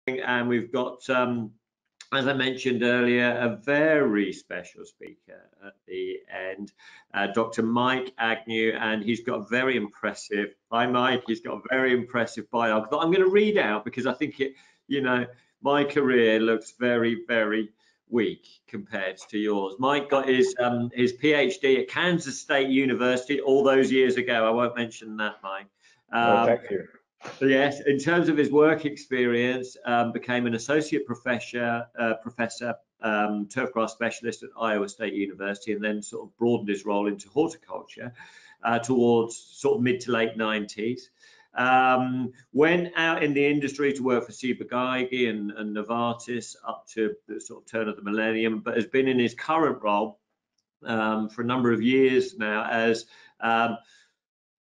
and we've got, as I mentioned earlier, a very special speaker at the end, Dr. Mike Agnew, and he's got a very impressive, hi Mike, he's got a very impressive bio that I'm going to read out because I think it, you know, my career looks very, very weak compared to yours. Mike got his PhD at Kansas State University all those years ago. I won't mention that, Mike. Thank you. Yes, in terms of his work experience, became an associate professor, turfgrass specialist at Iowa State University, and then sort of broadened his role into horticulture towards sort of mid to late 90s. Went out in the industry to work for Ciba-Geigy and Novartis up to the sort of turn of the millennium, but has been in his current role for a number of years now as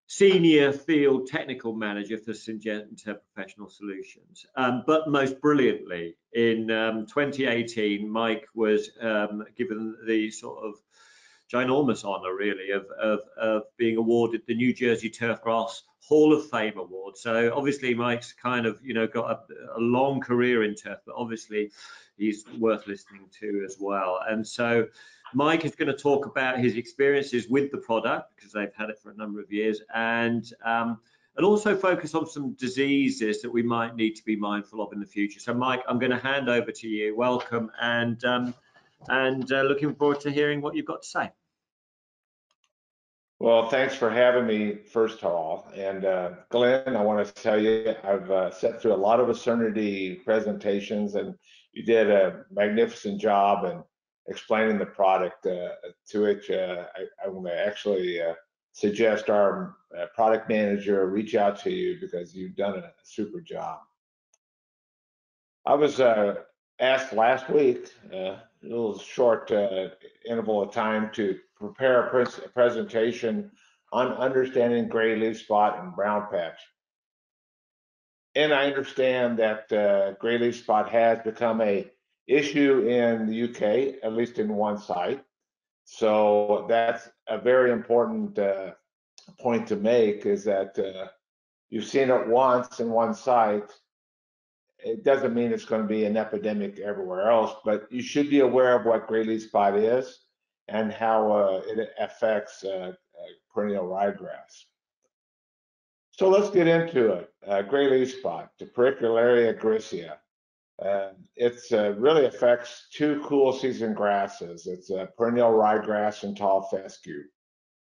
Senior Field Technical Manager for Syngenta Professional Solutions. But most brilliantly, in 2018, Mike was given the sort of ginormous honor, really, of being awarded the New Jersey Turfgrass Hall of Fame Award. So obviously, Mike's kind of, you know, got a long career in turf, but obviously he's worth listening to as well. And so Mike is going to talk about his experiences with the product because they've had it for a number of years, and also focus on some diseases that we might need to be mindful of in the future. So Mike, I'm going to hand over to you. Welcome, and looking forward to hearing what you've got to say. Well, thanks for having me, first of all. And Glenn, I want to tell you, I've sat through a lot of Ascernity presentations, and you did a magnificent job in explaining the product, to which I want to actually suggest our product manager reach out to you because you've done a super job. I was asked last week, a little short interval of time, to prepare a presentation on understanding gray leaf spot and brown patch. And I understand that gray leaf spot has become a issue in the UK, at least in one site. So that's a very important point to make, is that you've seen it once in one site. It doesn't mean it's going to be an epidemic everywhere else, but you should be aware of what gray leaf spot is and how it affects perennial ryegrass. So let's get into it. Gray leaf spot, the Pericularia gricia. It really affects two cool season grasses. It's perennial ryegrass and tall fescue.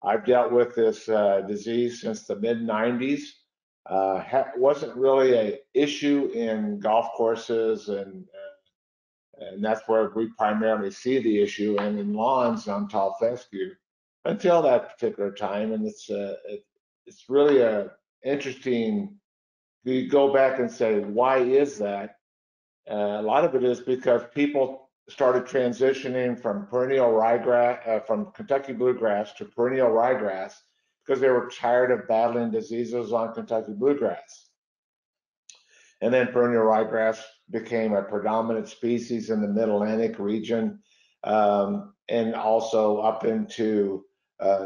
I've dealt with this disease since the mid-90s. Wasn't really an issue in golf courses, and that's where we primarily see the issue, and in lawns on tall fescue until that particular time. And it's really a interesting. You go back and say, why is that? A lot of it is because people started transitioning from perennial ryegrass, from Kentucky bluegrass to perennial ryegrass, because they were tired of battling diseases on Kentucky bluegrass. And then perennial ryegrass became a predominant species in the Mid-Atlantic region, and also up into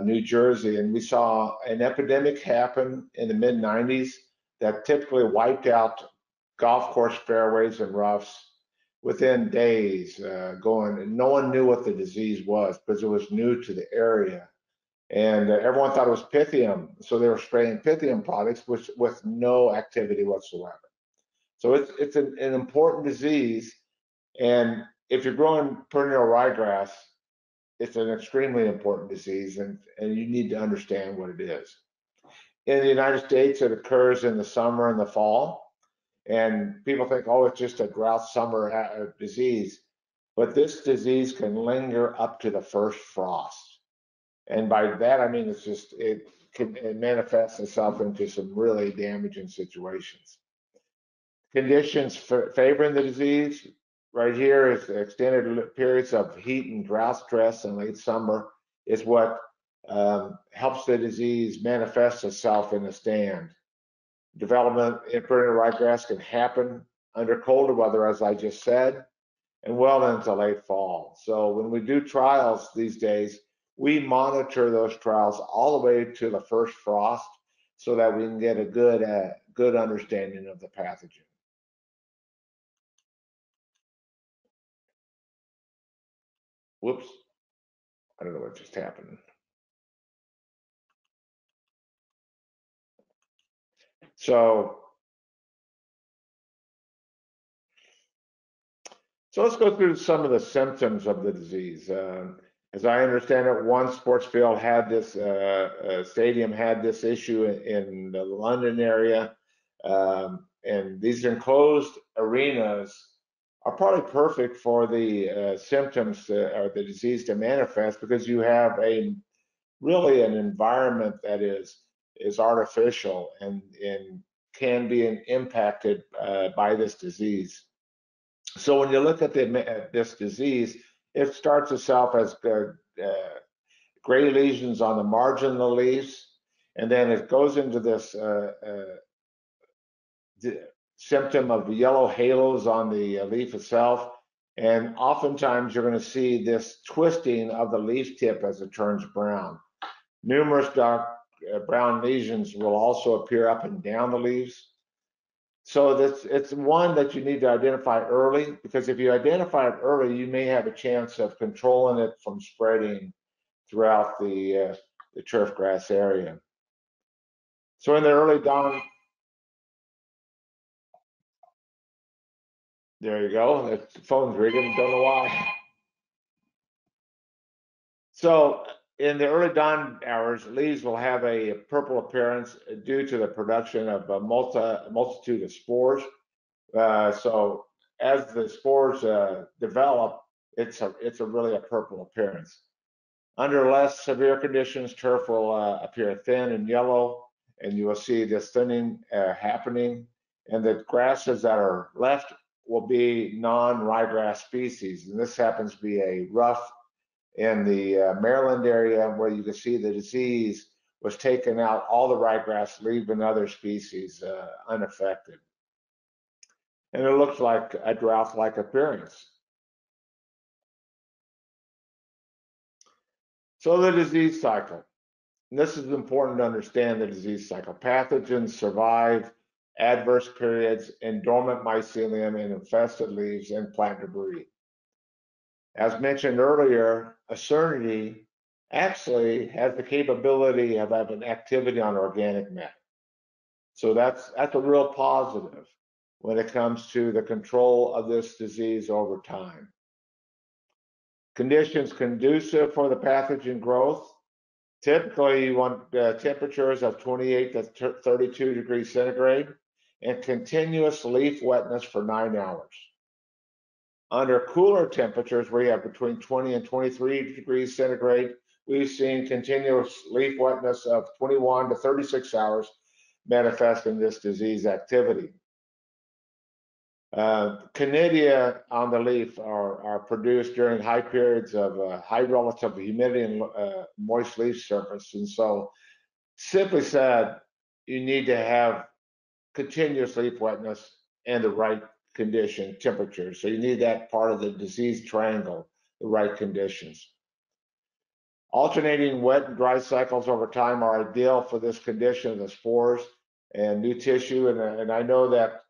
New Jersey. And we saw an epidemic happen in the mid-90s that typically wiped out golf course fairways and roughs within days. No one knew what the disease was because it was new to the area. And everyone thought it was Pythium, so they were spraying Pythium products with no activity whatsoever. So it's an important disease, and if you're growing perennial ryegrass, it's an extremely important disease, and you need to understand what it is. In the United States, it occurs in the summer and the fall, and people think, oh, it's just a drought summer disease, but this disease can linger up to the first frost. And by that, I mean, it manifests itself into some really damaging situations. Conditions favoring the disease, right here is the extended periods of heat and drought stress in late summer is what helps the disease manifest itself in the stand. Development in perennial ryegrass can happen under colder weather, as I just said, and well into late fall. So when we do trials these days, we monitor those trials all the way to the first frost so that we can get a good understanding of the pathogen. whoops, I don't know what just happened. So let's go through some of the symptoms of the disease. As I understand it, one sports field had this, stadium had this issue in the London area. And these enclosed arenas are probably perfect for the symptoms or the disease to manifest, because you have really an environment that is artificial and can be impacted by this disease. So when you look at this disease, it starts itself as gray lesions on the margin of the leaves, and then it goes into this symptom of yellow halos on the leaf itself. And oftentimes you're going to see this twisting of the leaf tip as it turns brown. Numerous dark brown lesions will also appear up and down the leaves. So it's one that you need to identify early, because if you identify it early, you may have a chance of controlling it from spreading throughout the turf grass area. So in the early dawn, there you go. The phone's ringing, don't know why. So in the early dawn hours, leaves will have a purple appearance due to the production of a multitude of spores. So as the spores develop, it's really a purple appearance. Under less severe conditions, turf will appear thin and yellow, and you will see this thinning happening. And the grasses that are left will be non-ryegrass species, and this happens to be a rough in the Maryland area, where you can see the disease was taken out all the ryegrass, leaving other species unaffected. And it looks like a drought-like appearance. So the disease cycle. And this is important to understand the disease cycle. Pathogens survive adverse periods in dormant mycelium and infested leaves and plant debris. As mentioned earlier, Ascernity actually has the capability of having activity on organic matter. So that's a real positive when it comes to the control of this disease over time. Conditions conducive for the pathogen growth. Typically, you want temperatures of 28 to 32 degrees centigrade and continuous leaf wetness for 9 hours. Under cooler temperatures, where you have between 20 and 23 degrees centigrade, we've seen continuous leaf wetness of 21 to 36 hours manifesting this disease activity. Conidia on the leaf are produced during high periods of high relative humidity and moist leaf surface. And so, simply said, you need to have continuous leaf wetness and the right condition, temperature. So you need that part of the disease triangle, the right conditions. Alternating wet and dry cycles over time are ideal for this condition of the spores and new tissue. And I know that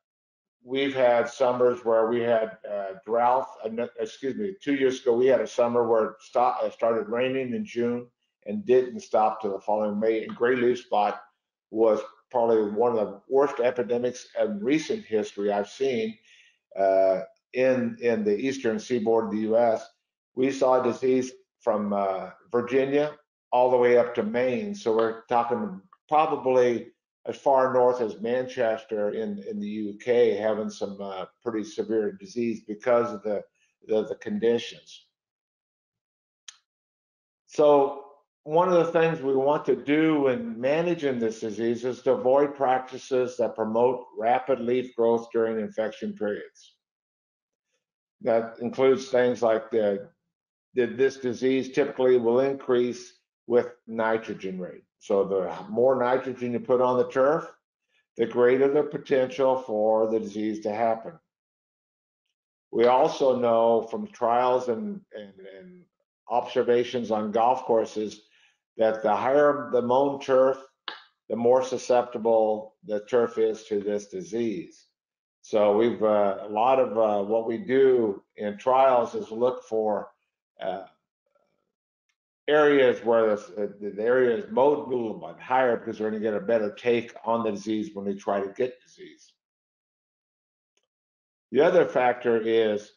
we've had summers where we had drought. 2 years ago, we had a summer where it started raining in June and didn't stop till the following May. And gray leaf spot was probably one of the worst epidemics in recent history I've seen in the eastern seaboard of the U.S. We saw disease from Virginia all the way up to Maine. So we're talking probably as far north as Manchester in the UK, having some pretty severe disease because of the conditions. So one of the things we want to do in managing this disease is to avoid practices that promote rapid leaf growth during infection periods. That includes things like this disease typically will increase with nitrogen rate. So the more nitrogen you put on the turf, the greater the potential for the disease to happen. We also know from trials and observations on golf courses that the higher the mown turf, the more susceptible the turf is to this disease. So we've a lot of what we do in trials is look for areas where the area is mowed a little bit higher because they're going to get a better take on the disease when they try to get disease. The other factor is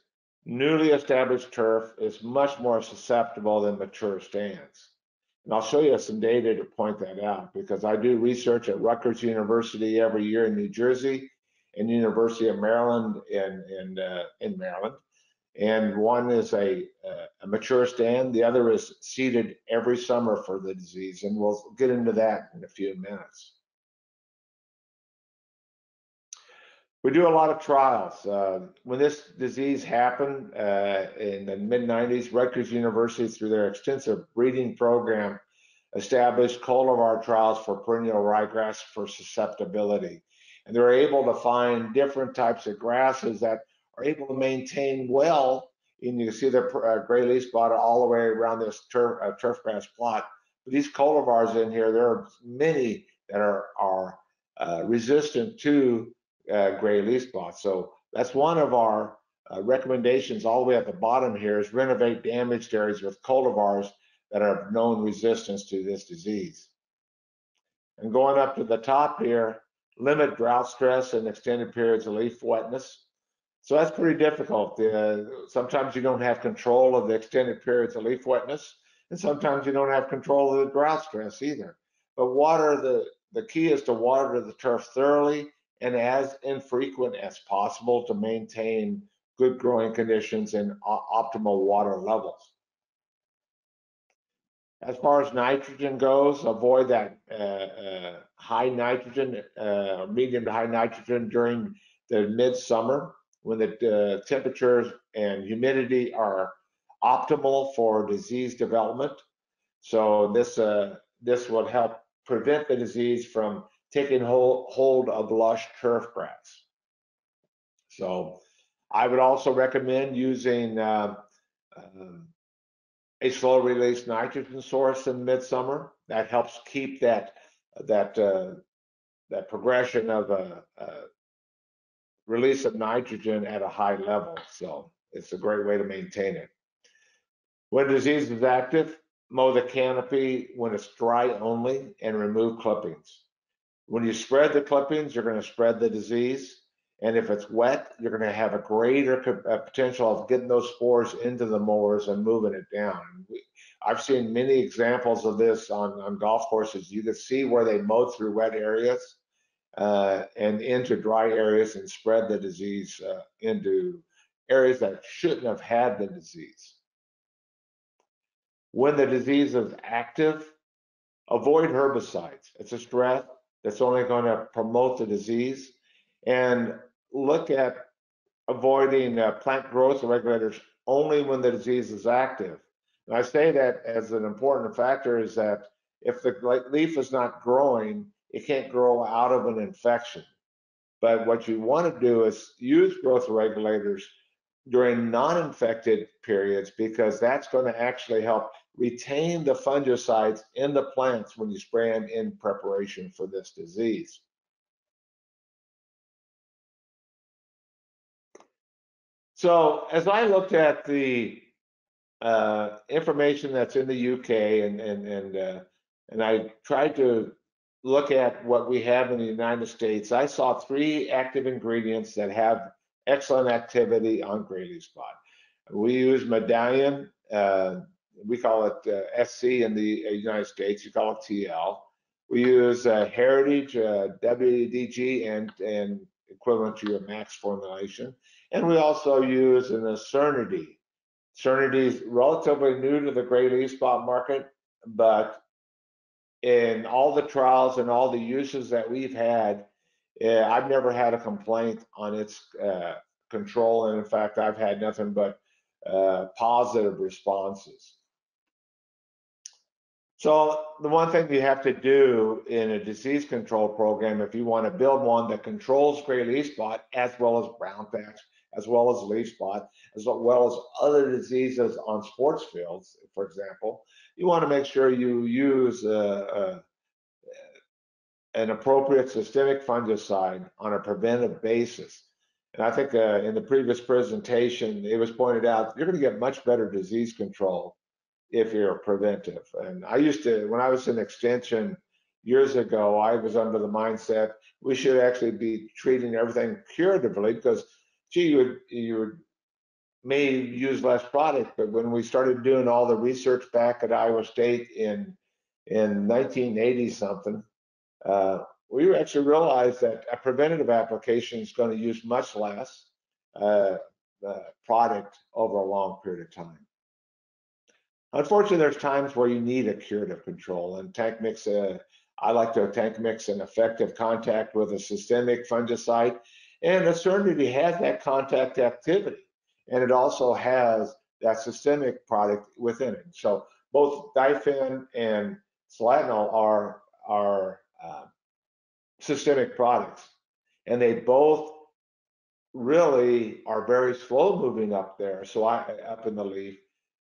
newly established turf is much more susceptible than mature stands. And I'll show you some data to point that out, because I do research at Rutgers University every year in New Jersey and University of Maryland in Maryland. And one is a mature stand, the other is seeded every summer for the disease, and we'll get into that in a few minutes. We do a lot of trials. When this disease happened in the mid-90s, Rutgers University, through their extensive breeding program, established cultivar trials for perennial ryegrass for susceptibility. And they were able to find different types of grasses that are able to maintain well, and you can see the gray leaf spot all the way around this turf grass plot. But these cultivars in here, there are many that are resistant to gray leaf spot. So that's one of our recommendations all the way at the bottom here, is renovate damaged areas with cultivars that have known resistance to this disease. And going up to the top here, limit drought stress and extended periods of leaf wetness. So that's pretty difficult. Sometimes you don't have control of the extended periods of leaf wetness, and sometimes you don't have control of the drought stress either. But the key is to water the turf thoroughly and as infrequent as possible to maintain good growing conditions and optimal water levels. As far as nitrogen goes, avoid that high nitrogen, medium to high nitrogen during the midsummer, when the temperatures and humidity are optimal for disease development. So this would help prevent the disease from taking hold of lush turf grass. So I would also recommend using a slow release nitrogen source in midsummer. That helps keep that progression of release of nitrogen at a high level. So it's a great way to maintain it. When disease is active, mow the canopy when it's dry only and remove clippings. When you spread the clippings, you're going to spread the disease. And if it's wet, you're going to have a greater potential of getting those spores into the mowers and moving it down. I've seen many examples of this on golf courses. You can see where they mowed through wet areas and into dry areas and spread the disease into areas that shouldn't have had the disease. When the disease is active, avoid herbicides. It's a stress that's only going to promote the disease. And look at avoiding plant growth regulators only when the disease is active. And I say that as an important factor, is that if the leaf is not growing, it can't grow out of an infection. But what you want to do is use growth regulators during non-infected periods, because that's going to actually help retain the fungicides in the plants when you spray them in preparation for this disease. So as I looked at the information that's in the UK and I tried to look at what we have in the United States, I saw 3 active ingredients that have excellent activity on gray leaf spot. We use Medallion, we call it SC in the United States, you call it TL. We use Heritage, WDG, and equivalent to your max formulation. And we also use an Ascernity. Ascernity is relatively new to the gray leaf spot market, but in all the trials and all the uses that we've had, I've never had a complaint on its control. And in fact, I've had nothing but positive responses. So the one thing you have to do in a disease control program, if you want to build one that controls gray leaf spot as well as brown patch, as well as leaf spot, as well as other diseases on sports fields, for example, you want to make sure you use an appropriate systemic fungicide on a preventive basis. And I think in the previous presentation, it was pointed out, you're going to get much better disease control if you're preventive. And I used to, when I was in extension years ago, I was under the mindset we should actually be treating everything curatively because, gee, you may use less product. But when we started doing all the research back at Iowa State in 1980 something, we actually realized that a preventative application is going to use much less product over a long period of time. Unfortunately, there's times where you need a curative control, and tank mix, I like to tank mix an effective contact with a systemic fungicide, and Ascernity has that contact activity, and it also has that systemic product within it. So both Difen and Solatenol are systemic products, and they both really are very slow moving up there, so up in the leaf,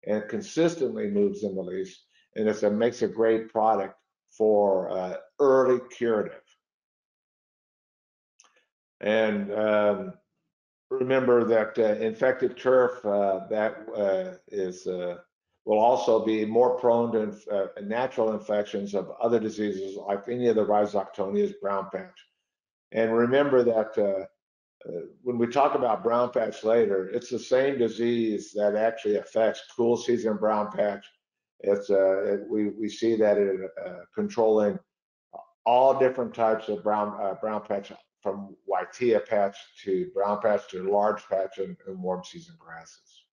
and consistently moves in the leaves, and it makes a great product for early curative. And remember that infected turf will also be more prone to natural infections of other diseases like any of the Rhizoctonias, brown patch. And remember that when we talk about brown patch later, it's the same disease that actually affects cool season brown patch. We see that in controlling all different types of brown patch, from Whitea patch to brown patch to large patch and warm season grasses.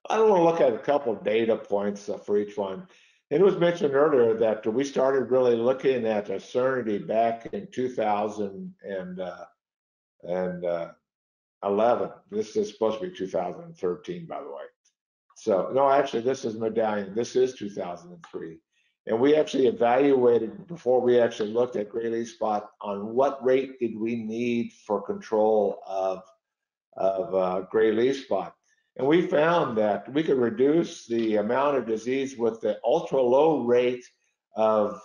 I want to look at a couple of data points for each one. It was mentioned earlier that we started really looking at Ascernity back in 2011. This is supposed to be 2013, by the way. So, no, actually, this is Medallion. This is 2003. And we actually evaluated, before we actually looked at gray leaf spot, on what rate did we need for control of gray leaf spot. And we found that we could reduce the amount of disease with the ultra low rate of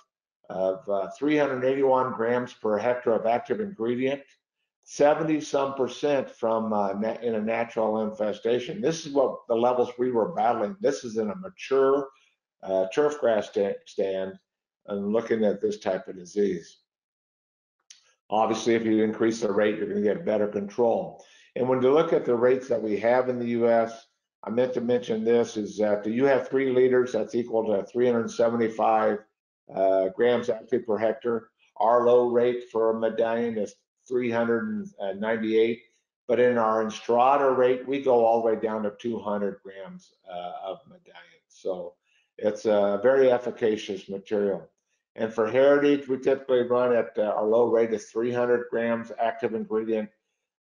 381 grams per hectare of active ingredient, 70-some% from in a natural infestation. This is what the levels we were battling. This is in a mature turf grass stand and looking at this type of disease. Obviously, if you increase the rate, you're going to get better control. And when you look at the rates that we have in the U.S., I meant to mention this, is that you have 3 liters, that's equal to 375 grams active per hectare. Our low rate for a Medallion is 398, but in our Enstrada rate, we go all the way down to 200 grams of Medallion. So it's a very efficacious material. And for Heritage, we typically run at our low rate is 300 grams active ingredient,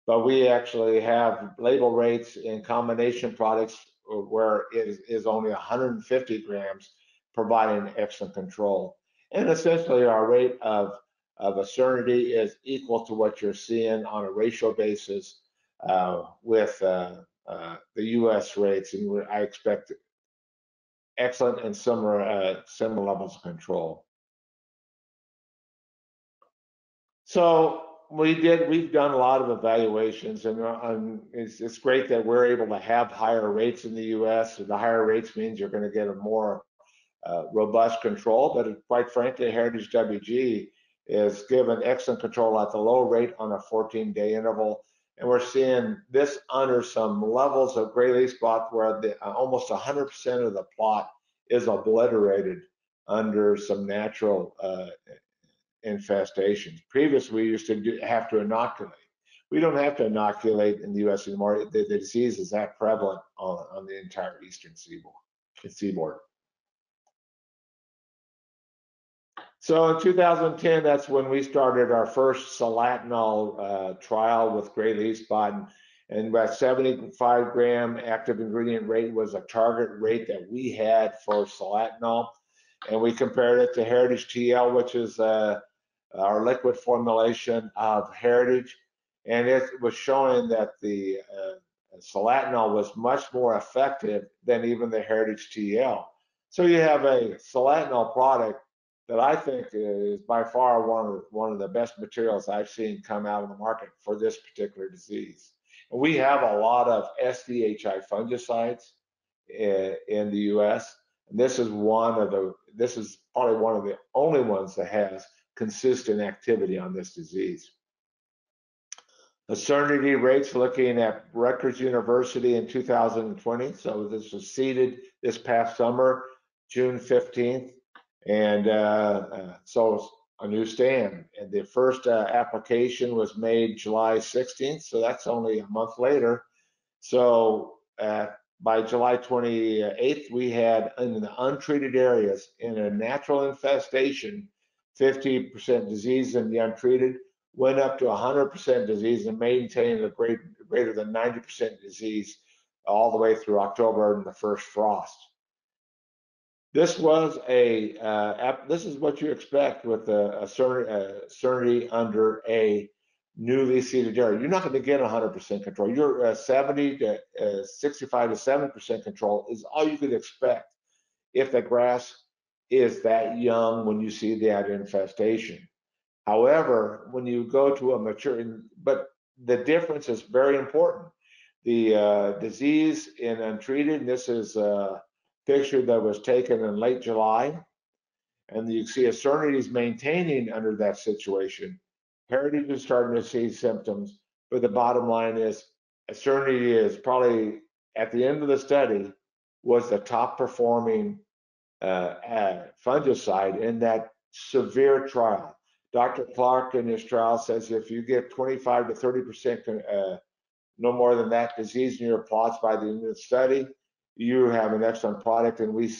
but we actually have label rates in combination products where it is only 150 grams, providing excellent control. And essentially our rate of Ascernity is equal to what you're seeing on a ratio basis with the US rates, and I expect excellent and similar levels of control. So we've done a lot of evaluations, and it's great that we're able to have higher rates in the US. The higher rates means you're going to get a more robust control, but quite frankly, Heritage WG is given excellent control at the low rate on a 14-day interval. And we're seeing this under some levels of gray leaf spot where almost 100% of the plot is obliterated under some natural infestations. Previously, we used to have to inoculate. We don't have to inoculate in the U.S. anymore. The disease is that prevalent on the entire eastern seaboard. So in 2010, that's when we started our first Solatenol trial with gray leaf spot, and about 75 gram active ingredient rate was a target rate that we had for Solatenol, and we compared it to Heritage TL, which is our liquid formulation of Heritage, and it was showing that the Solatenol was much more effective than even the Heritage TL. So you have a Solatenol product that I think is by far one of the best materials I've seen come out of the market for this particular disease. And we have a lot of SDHI fungicides in the U.S. And this is probably one of the only ones that has consistent activity on this disease. Ascernity rates, looking at Rutgers University in 2020. So this was seeded this past summer, June 15th. And so a new stand. And the first application was made July 16th. So that's only a month later. So by July 28th, we had in the untreated areas in a natural infestation, 50% disease in the untreated, went up to 100% disease and maintained a greater than 90% disease all the way through October and the first frost. This was this is what you expect with a Ascernity under a newly seeded area. You're not going to get 100% control. You're 70 to 65 to 7% control is all you could expect if the grass is that young when you see that infestation. However, when you go to a mature, but the difference is very important. The disease in untreated, this is a picture that was taken in late July, and you see Ascernity is maintaining under that situation. Heritage is starting to see symptoms, but the bottom line is Ascernity is probably at the end of the study was the top performing fungicide in that severe trial. Dr. Clark in his trial says if you get 25 to 30%, no more than that disease in your plots by the end of the study, you have an excellent product. And we,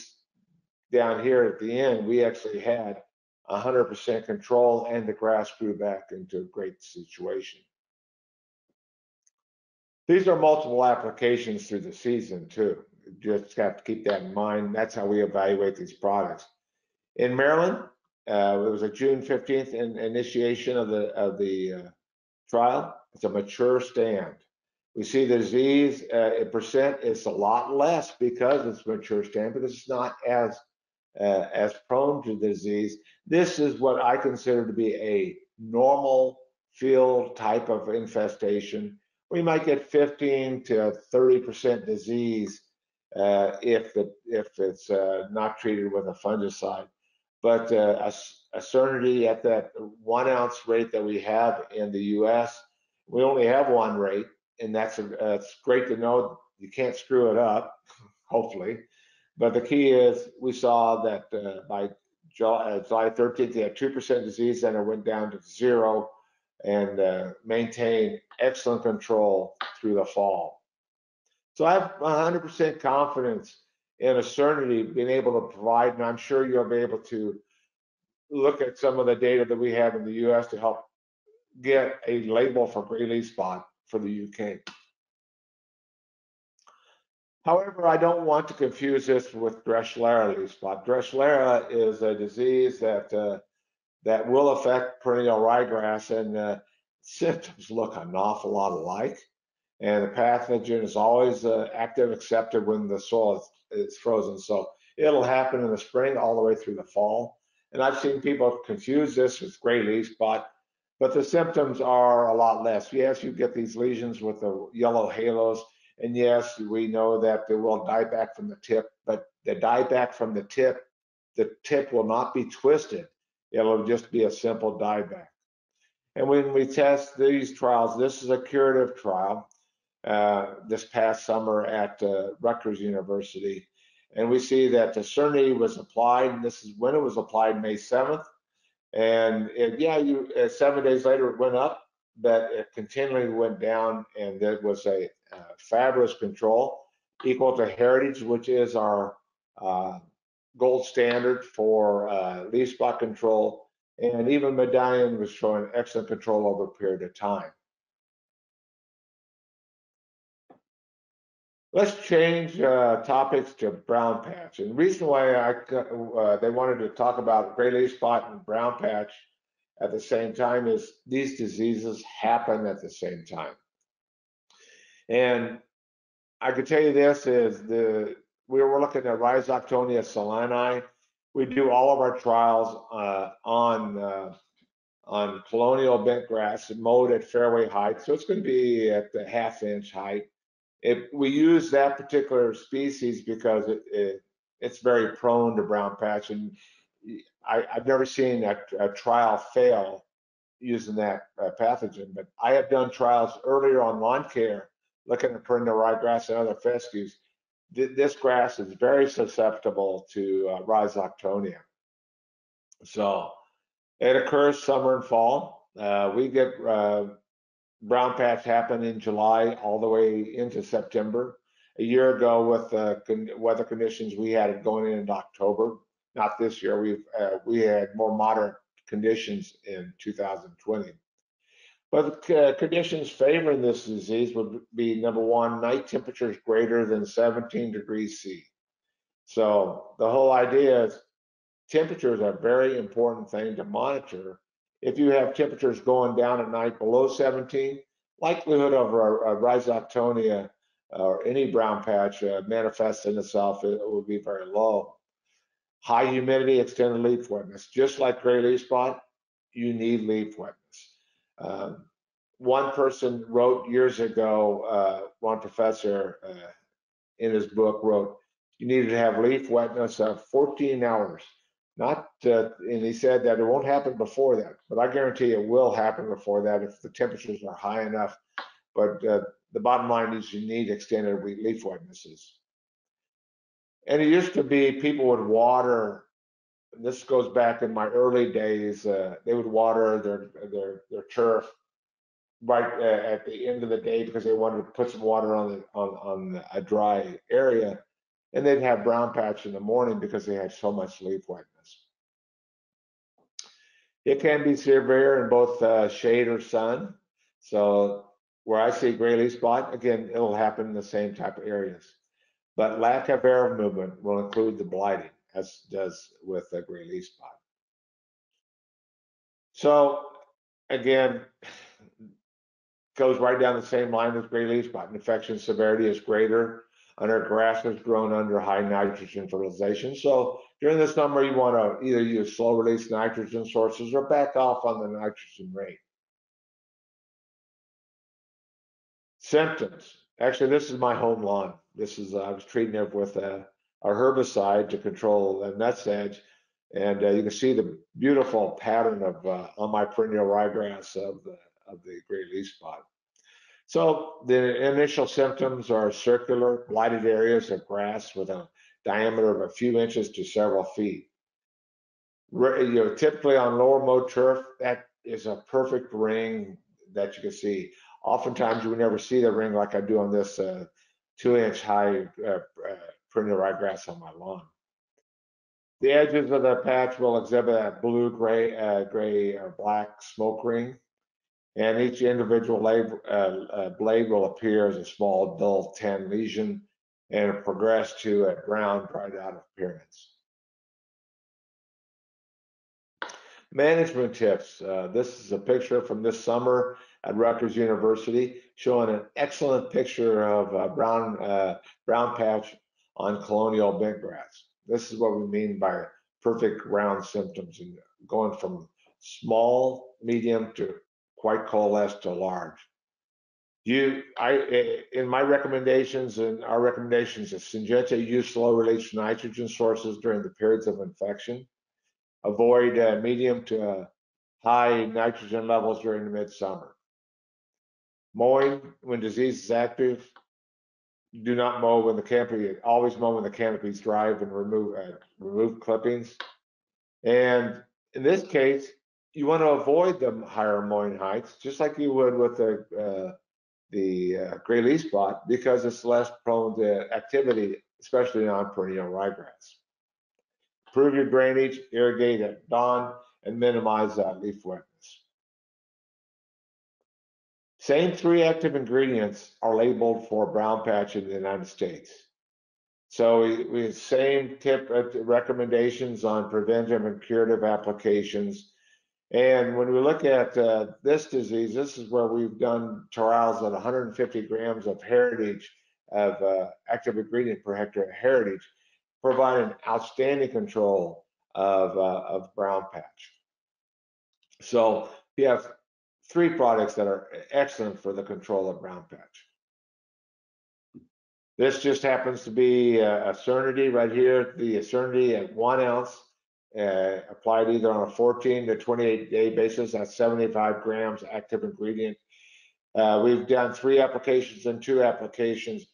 down here at the end, we actually had 100% control, and the grass grew back into a great situation. These are multiple applications through the season too. You just have to keep that in mind. That's how we evaluate these products. In Maryland, it was a June 15th initiation of the trial. It's a mature stand. We see the disease in percent is a lot less because it's mature stand, because it's not as prone to disease. This is what I consider to be a normal field type of infestation. We might get 15 to 30% disease if it's not treated with a fungicide. But Ascernity at that 1 ounce rate that we have in the U.S., we only have one rate, and it's great to know. You can't screw it up, hopefully. But the key is we saw that by July 13th, they had 2% disease, and it went down to 0 and maintained excellent control through the fall. So I have 100% confidence in Ascernity being able to provide, and I'm sure you'll be able to look at some of the data that we have in the U.S. to help get a label for gray leaf spot for the UK. However, I don't want to confuse this with Drechslera Leal Spot. Drechslera is a disease that will affect perennial ryegrass, and symptoms look an awful lot alike. And the pathogen is always active except when the soil is frozen. So it'll happen in the spring all the way through the fall. And I've seen people confuse this with gray leaf spot, but the symptoms are a lot less. Yes, you get these lesions with the yellow halos, and yes, we know that they will die back from the tip, but the die back from the tip will not be twisted. It'll just be a simple die back. And when we test these trials, this is a curative trial this past summer at Rutgers University. And we see that the Ascernity was applied, and this is when it was applied, May 7th. And 7 days later it went up, but it continually went down, and there was a fabulous control equal to Heritage, which is our gold standard for leaf spot control. And even Medallion was showing excellent control over a period of time. Let's change topics to brown patch. And the reason why they wanted to talk about gray leaf spot and brown patch at the same time is these diseases happen at the same time. And I could tell you this is we were looking at Rhizoctonia solani. We do all of our trials on colonial bent grass mowed at fairway height. So it's going to be at the 1/2 inch height. We use that particular species because it's very prone to brown patch, and I've never seen a trial fail using that pathogen. But I have done trials earlier on lawn care, looking at perennial ryegrass and other fescues. This grass is very susceptible to Ryegrass. So it occurs summer and fall. We get brown patch happen in July all the way into September. A year ago, with the weather conditions we had it going into October. Not this year. We had more moderate conditions in 2020. But the conditions favoring this disease would be, number one, night temperatures greater than 17 degrees C. So the whole idea is temperatures are a very important thing to monitor. If you have temperatures going down at night below 17, likelihood of a Ryegrass or any brown patch manifesting itself, it will be very low. High humidity, extended leaf wetness. Just like gray leaf spot, you need leaf wetness. One person wrote years ago, one professor in his book wrote, you needed to have leaf wetness of 14 hours. Not, and he said that it won't happen before that, but I guarantee it will happen before that if the temperatures are high enough. But the bottom line is you need extended leaf wetnesses. And it used to be people would water. This goes back in my early days. They would water their turf right at the end of the day because they wanted to put some water on a dry area, and they'd have brown patch in the morning because they had so much leaf wetness. It can be severe in both shade or sun. So where I see gray leaf spot, again, it'll happen in the same type of areas. But lack of air movement will include the blighting, as does with the gray leaf spot. So again, goes right down the same line with gray leaf spot. Infection severity is greater under grasses grown under high nitrogen fertilization. So during this number, you want to either use slow release nitrogen sources or back off on the nitrogen rate. Symptoms. Actually, this is my home lawn. This is I was treating it with a herbicide to control the nut sedge, and you can see the beautiful pattern of on my perennial ryegrass of the gray leaf spot. So the initial symptoms are circular, blighted areas of grass with a diameter of a few inches to several feet. Typically on lower mow turf, that is a perfect ring that you can see. Oftentimes you would never see the ring like I do on this 2-inch high perennial ryegrass on my lawn. The edges of the patch will exhibit a blue, gray, or black smoke ring. And each individual blade will appear as a small, dull tan lesion and progress to a brown, dried out appearance. Management tips. This is a picture from this summer at Rutgers University showing an excellent picture of brown patch on colonial bentgrass. This is what we mean by perfect round symptoms, and going from small, medium to quite coalesced to large. In my recommendations and our recommendations of Syngenta, use slow release nitrogen sources during the periods of infection. Avoid medium to high nitrogen levels during the midsummer. Mowing when disease is active. Do not mow when the canopy. Always mow when the canopy is dry and remove clippings. And in this case, you want to avoid the higher mowing heights, just like you would with the gray leaf spot, because it's less prone to activity, especially on perennial ryegrass. Improve your drainage, irrigate at dawn, and minimize leaf wetness. Same 3 active ingredients are labeled for brown patch in the United States. So we have same tip recommendations on preventive and curative applications. And when we look at this disease, this is where we've done trials at 150 grams of heritage of active ingredient per hectare heritage, providing outstanding control of brown patch. So we have 3 products that are excellent for the control of brown patch. This just happens to be Ascernity right here. The Ascernity at 1 ounce, applied either on a 14 to 28 day basis. That's 75 grams active ingredient. We've done 3 applications and 2 applications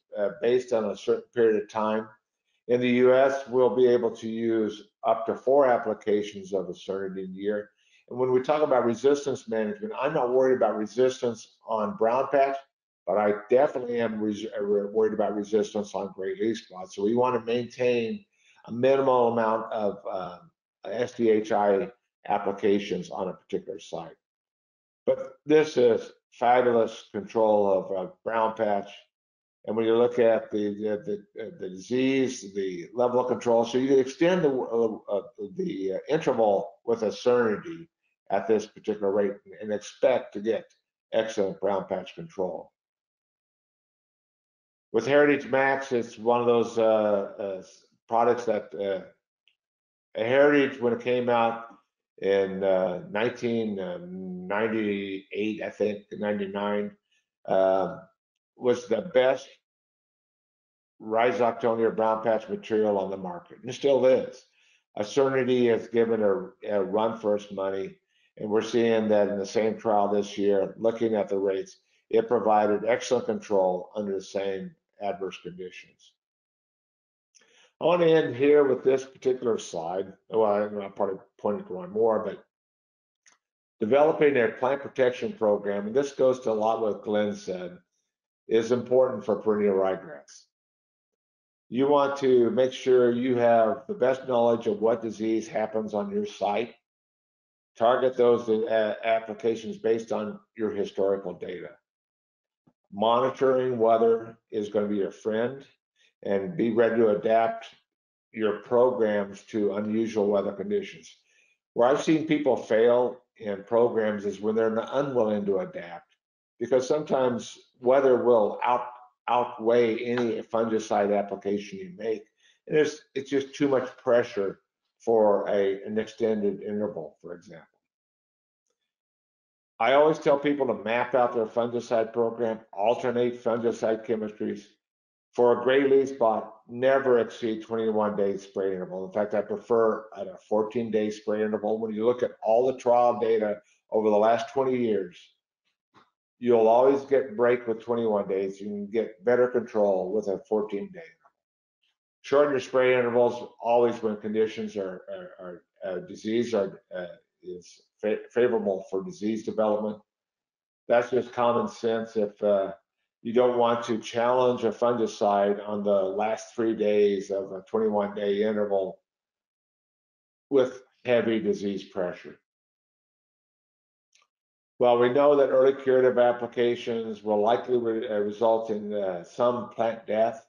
based on a certain period of time. In the US, we'll be able to use up to 4 applications of Ascernity in a year. And when we talk about resistance management, I'm not worried about resistance on brown patch, but I definitely am worried about resistance on gray leaf spot. So we want to maintain a minimal amount of SDHI applications on a particular site. But this is fabulous control of brown patch. And when you look at the disease, the level of control, so you can extend the interval with Ascernity at this particular rate and expect to get excellent brown patch control. With Heritage Max, it's one of those products that Heritage, when it came out in 1998, I think, 99, was the best Rhizoctonia brown patch material on the market, and it still is. Ascernity has given a run for its money, and we're seeing that in the same trial this year, looking at the rates, it provided excellent control under the same adverse conditions. I want to end here with this particular slide. Well, I'll probably point to one more, but developing a plant protection program, and this goes to a lot what Glenn said, is important for perennial ryegrass. You want to make sure you have the best knowledge of what disease happens on your site. Target those applications based on your historical data. Monitoring weather is going to be your friend, and be ready to adapt your programs to unusual weather conditions. Where I've seen people fail in programs is when they're unwilling to adapt, because sometimes weather will outweigh any fungicide application you make. And it's just too much pressure for an extended interval, for example. I always tell people to map out their fungicide program, alternate fungicide chemistries. For a gray leaf spot, never exceed 21 days spray interval. In fact, I prefer at a 14-day spray interval. When you look at all the trial data over the last 20 years, you'll always get break with 21 days. You can get better control with a 14-day. Shorten your spray intervals always when conditions is favorable for disease development. That's just common sense. If you don't want to challenge a fungicide on the last 3 days of a 21-day interval with heavy disease pressure. Well, we know that early curative applications will likely result in some plant death.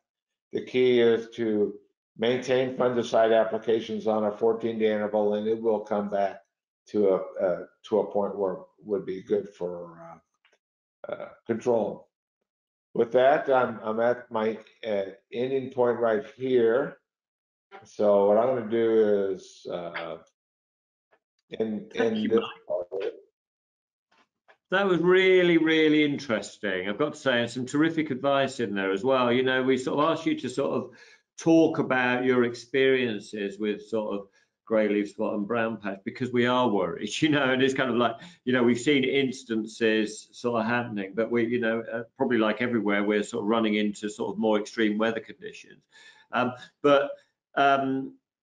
The key is to maintain fungicide applications on a 14-day interval, and it will come back to a point where it would be good for control. With that, I'm at my ending point right here. So what I'm going to do is end this part of it. That was really, really interesting. I've got to say, and some terrific advice in there as well. You know, we sort of asked you to sort of talk about your experiences with sort of grey leaf spot and brown patch because we are worried, you know, and it's kind of like, you know, we've seen instances sort of happening, but we, you know, probably like everywhere, we're sort of running into sort of more extreme weather conditions.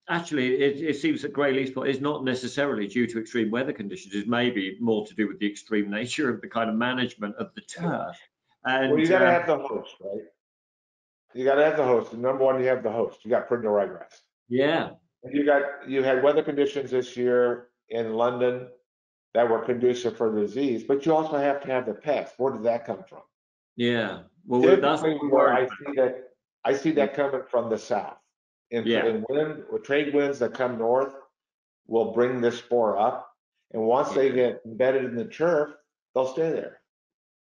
Actually, it seems that grey leaf spot is not necessarily due to extreme weather conditions. It's maybe more to do with the extreme nature of the kind of management of the turf. And, well, you got to have the host, right? You got to have the host. And number one, you have the host. You got perennial ryegrass. Yeah. And you had weather conditions this year in London that were conducive for the disease, but you also have to have the pest. Where did that come from? Yeah. Well, that's where I see that coming from the south. In trade winds that come north will bring this spore up, and once they get embedded in the turf, they'll stay there.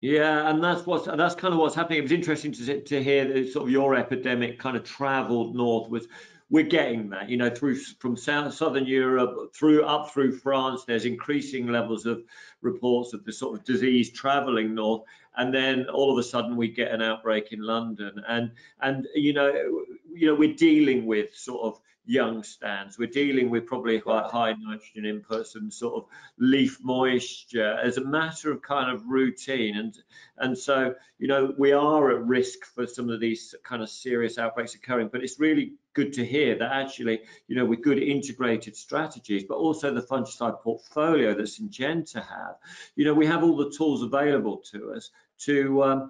Yeah, and that's kind of what's happening. It was interesting to hear that sort of your epidemic kind of travelled northwards. we're getting that, you know, from southern Europe up through France. There's increasing levels of reports of the sort of disease traveling north, and then all of a sudden we get an outbreak in London, and you know we're dealing with sort of young stands. We're dealing with probably high nitrogen inputs and sort of leaf moisture as a matter of kind of routine, and so you know we are at risk for some of these kind of serious outbreaks occurring. But it's really good to hear that actually, you know, with good integrated strategies, but also the fungicide portfolio that Syngenta have, you know, we have all the tools available to us to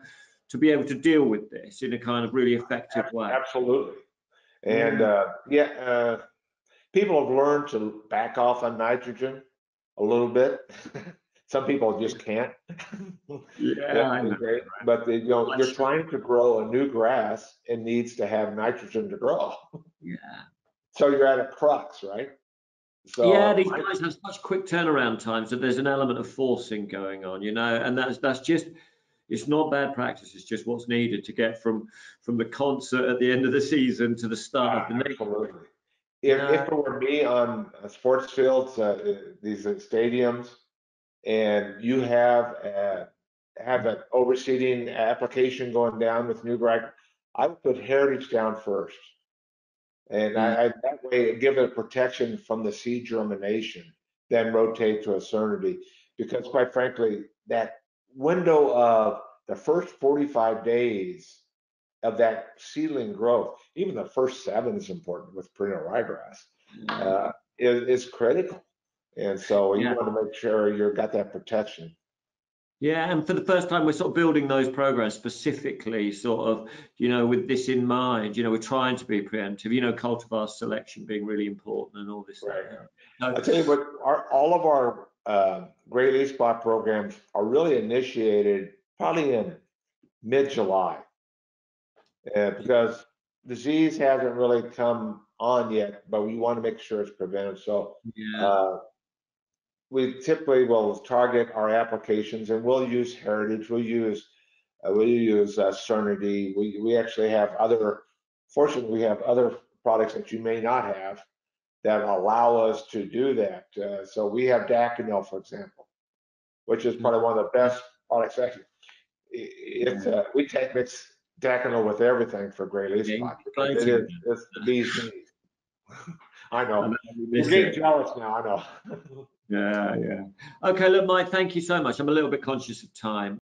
be able to deal with this in a kind of really effective way. Absolutely. And people have learned to back off on nitrogen a little bit. Some people just can't. Yeah, I know. But you know, you're trying to grow a new grass, it needs to have nitrogen to grow. Yeah. So you're at a crux, right? So yeah, these guys have such quick turnaround times that there's an element of forcing going on, you know, and that's just, it's not bad practice. It's just what's needed to get from the concert at the end of the season to the start of the next. Absolutely. If it were me on sports fields, these stadiums, and you have an overseeding application going down with new grass, I would put heritage down first, and I that way give it protection from the seed germination, then rotate to Ascernity, because quite frankly, that window of the first 45 days of that seedling growth, even the first 7 is important with perennial ryegrass, is critical. And so you want to make sure you've got that protection. Yeah, and for the first time, we're sort of building those programs specifically, sort of, you know, with this in mind. You know, we're trying to be preemptive. You know, cultivar selection being really important, and all this. Right. I'll tell you what, all of our Gray Leaf Spot programs are really initiated probably in mid-July, because disease hasn't really come on yet, but we want to make sure it's prevented. So we typically will target our applications, and we'll use heritage, we'll use Ascernity. We actually have other, fortunately we have other products that you may not have that allow us to do that. So we have Difenoconazole, for example, which is probably one of the best products. Actually, we take mix Difenoconazole with everything for Gray Leaf Spot. It's the bee's knees. I know. You're getting jealous now, I know. Yeah. Okay, look, Mike, thank you so much. I'm a little bit conscious of time.